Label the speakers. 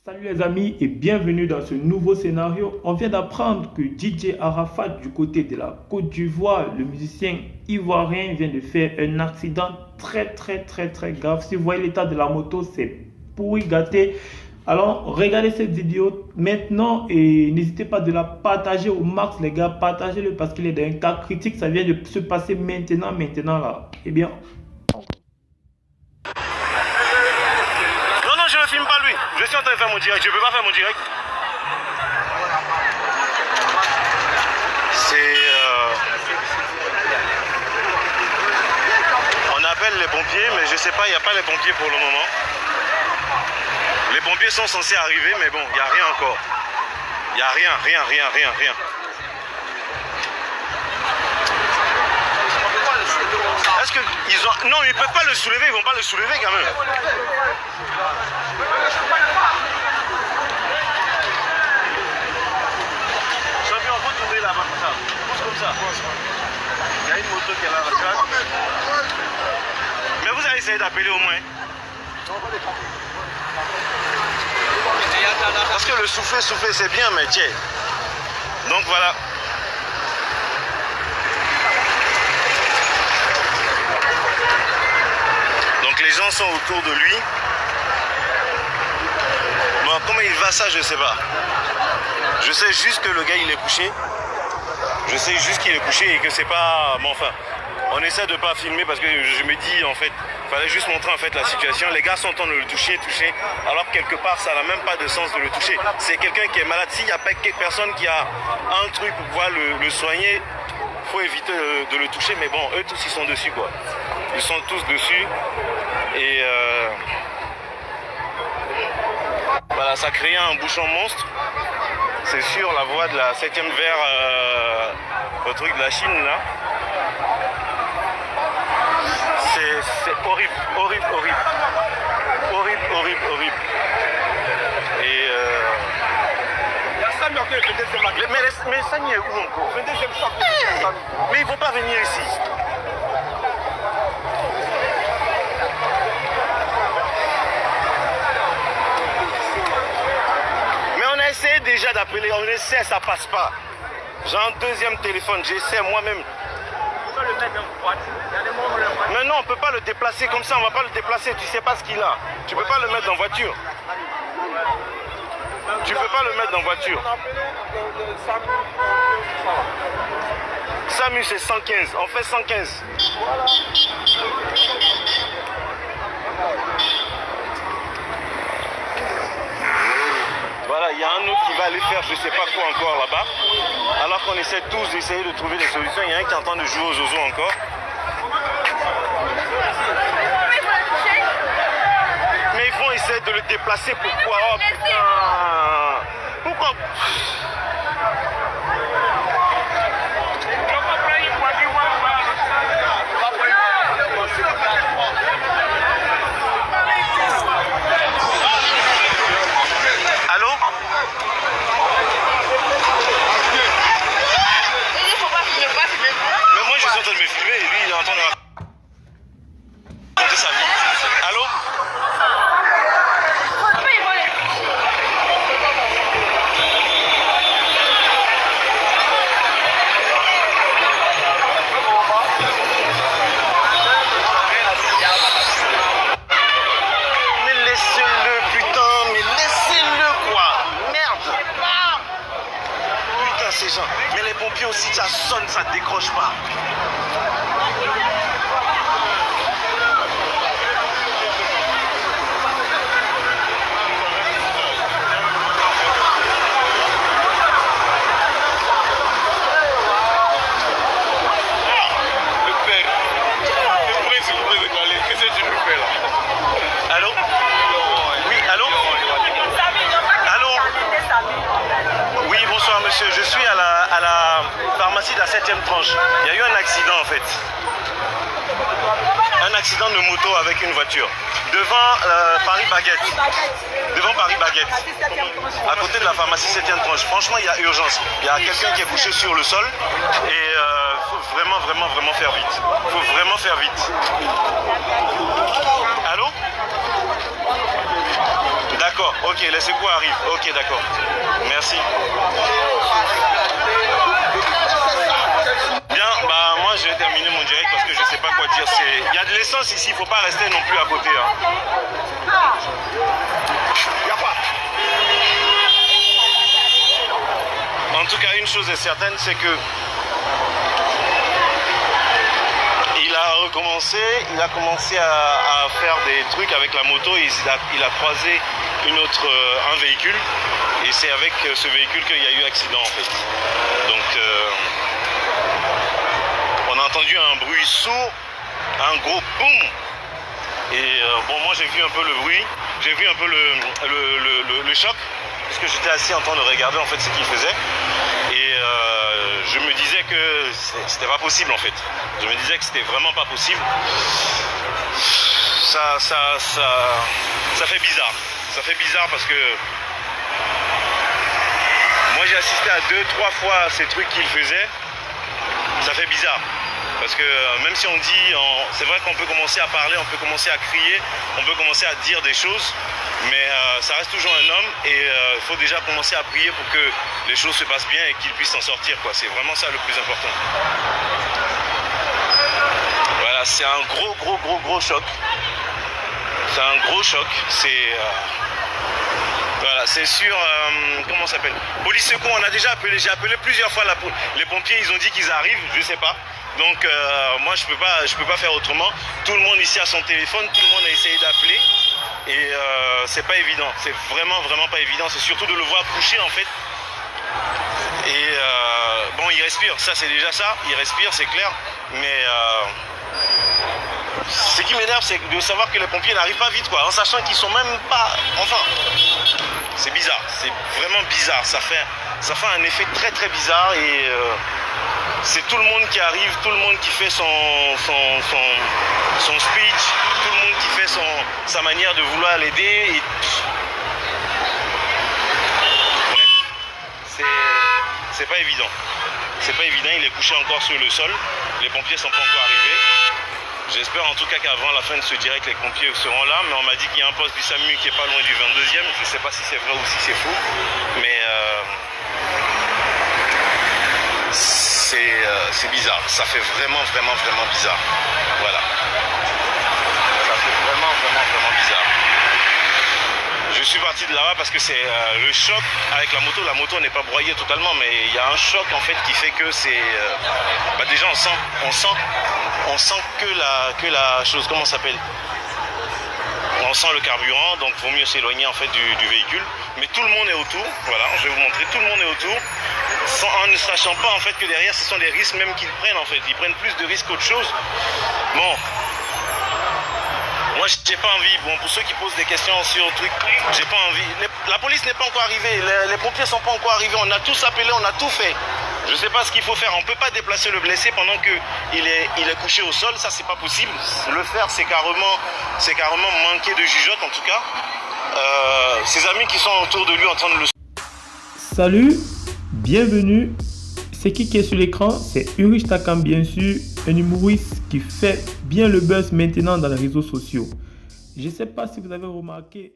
Speaker 1: Salut les amis et bienvenue dans ce nouveau scénario. On vient d'apprendre que DJ Arafat du côté de la Côte d'Ivoire, le musicien ivoirien vient de faire un accident très grave. Si vous voyez l'état de la moto, c'est pourri gâté. Alors regardez cette vidéo maintenant et n'hésitez pas de la partager au max les gars. Partagez-le parce qu'il est dans un cas critique. Ça vient de se passer maintenant là. Eh bien...
Speaker 2: Je ne filme pas lui, je suis en train de faire mon direct, je ne peux pas faire mon direct. On appelle les pompiers, mais je ne sais pas, il n'y a pas les pompiers pour le moment. Les pompiers sont censés arriver, mais bon, il n'y a rien encore. Il n'y a rien. Est-ce qu'ils ont... Non, ils ne peuvent pas le soulever, ils ne vont pas le soulever quand même. Champion, on peut tourner là-bas comme ça. Pousse comme ça. Il y a une moto qui est là. Mais vous allez essayer d'appeler au moins. Parce que le souffler c'est bien, mais tiens. Donc voilà. Les gens sont autour de lui. Bon, comment il va ça, je ne sais pas. Je sais juste que le gars il est couché. Je sais juste qu'il est couché et que c'est pas... Bon, enfin, on essaie de pas filmer parce que je me dis en fait, il fallait juste montrer en fait la situation. Les gars sont en train de le toucher, alors quelque part ça n'a même pas de sens de le toucher. C'est quelqu'un qui est malade. S'il n'y a pas personne qui a un truc pour pouvoir le soigner, il faut éviter de le toucher. Mais bon, eux tous ils sont dessus quoi. Ils sont tous dessus. Et voilà, ça crée un bouchon monstre. C'est sur la voie de la 7e vers le truc de la Chine là. C'est horrible. Et mais Sani est où encore? Mais ils vont pas venir ici. Essayez déjà d'appeler, on essaie, ça passe pas. J'ai un deuxième téléphone, j'essaie moi-même. Mais non, on peut pas le déplacer comme ça, on va pas le déplacer, tu sais pas ce qu'il a. Tu peux pas le mettre dans voiture. Tu peux pas le mettre dans voiture. SAMU c'est 115, on fait 115. Voilà, il y a un autre qui va aller faire je sais pas quoi encore là-bas. Alors qu'on essaie tous d'essayer de trouver des solutions. Il y a un qui est en train de jouer aux oiseaux encore. Mais ils vont essayer de le déplacer. Pourquoi? Oh putain! Pourquoi? Mais les pompiers aussi, ça sonne, ça décroche pas. Allô? Oui, allô? Allô? Oui, bonsoir monsieur, je suis à la pharmacie de la 7e tranche. Il y a eu un accident en fait. Un accident de moto avec une voiture. Devant Paris Baguette. Devant Paris Baguette. À côté de la pharmacie 7e tranche. Franchement, il y a urgence. Il y a quelqu'un qui est couché sur le sol. Et faut vraiment faire vite. Faut vraiment faire vite. Allô? D'accord. D'accord, ok, les secours arrivent. Ok, d'accord. Merci. Bien, bah moi je vais terminer mon direct parce que je sais pas quoi dire. Il y a de l'essence ici, il faut pas rester non plus à côté. Y a pas. En tout cas, une chose est certaine, c'est que il a commencé à faire des trucs avec la moto et il a croisé un véhicule et c'est avec ce véhicule qu'il y a eu accident en fait. Donc on a entendu un bruit sourd, un gros boum et bon moi j'ai vu un peu le bruit, j'ai vu un peu le choc parce que j'étais assis en train de regarder en fait ce qu'il faisait et je me disais que c'était pas possible en fait. Je me disais que c'était vraiment pas possible. Ça fait bizarre. Ça fait bizarre parce que moi j'ai assisté à 2-3 fois à ces trucs qu'il faisait. Ça fait bizarre. Parce que même si on dit, c'est vrai qu'on peut commencer à parler, on peut commencer à crier, on peut commencer à dire des choses, mais ça reste toujours un homme et il faut déjà commencer à prier pour que les choses se passent bien et qu'il puisse s'en sortir, quoi. C'est vraiment ça le plus important. Voilà, c'est un gros choc. C'est un gros choc. Voilà, c'est sûr, comment ça s'appelle? Police secours, on a déjà appelé, j'ai appelé plusieurs fois les pompiers, ils ont dit qu'ils arrivent, je sais pas. Donc moi je peux pas faire autrement. Tout le monde ici a son téléphone, tout le monde a essayé d'appeler et c'est pas évident, c'est vraiment pas évident, c'est surtout de le voir coucher en fait. Et bon il respire, ça c'est déjà ça, il respire c'est clair, mais ce qui m'énerve c'est de savoir que les pompiers n'arrivent pas vite quoi, en sachant qu'ils sont même pas, enfin c'est bizarre, c'est vraiment bizarre, ça fait un effet très bizarre et c'est tout le monde qui arrive, tout le monde qui fait son speech, tout le monde qui fait sa manière de vouloir l'aider. Et... Bref, c'est pas évident. C'est pas évident, il est couché encore sur le sol. Les pompiers sont pas encore arrivés. J'espère en tout cas qu'avant la fin de ce direct, les pompiers seront là. Mais on m'a dit qu'il y a un poste du SAMU qui est pas loin du 22e. Je sais pas si c'est vrai ou si c'est faux. Mais... c'est bizarre, ça fait vraiment bizarre. Voilà. Ça fait vraiment bizarre. Je suis parti de là-bas parce que c'est le choc avec la moto. La moto n'est pas broyée totalement, mais il y a un choc en fait qui fait que c'est... déjà on sent que la chose, comment ça s'appelle? On sent le carburant, donc il vaut mieux s'éloigner en fait du véhicule. Mais tout le monde est autour, voilà, je vais vous montrer, tout le monde est autour. En ne sachant pas en fait que derrière ce sont des risques même qu'ils prennent en fait, ils prennent plus de risques qu'autre chose. Bon, moi j'ai pas envie, bon pour ceux qui posent des questions sur le truc, j'ai pas envie, la police n'est pas encore arrivée, les pompiers sont pas encore arrivés, on a tous appelé, on a tout fait. Je sais pas ce qu'il faut faire, on peut pas déplacer le blessé pendant qu'il est couché au sol, ça c'est pas possible. Le faire c'est carrément manquer de jugeote en tout cas. Ses amis qui sont autour de lui en train de le...
Speaker 1: Salut, bienvenue. C'est qui est sur l'écran? C'est Urich Takam bien sûr, un humoriste qui fait bien le buzz maintenant dans les réseaux sociaux. Je ne sais pas si vous avez remarqué,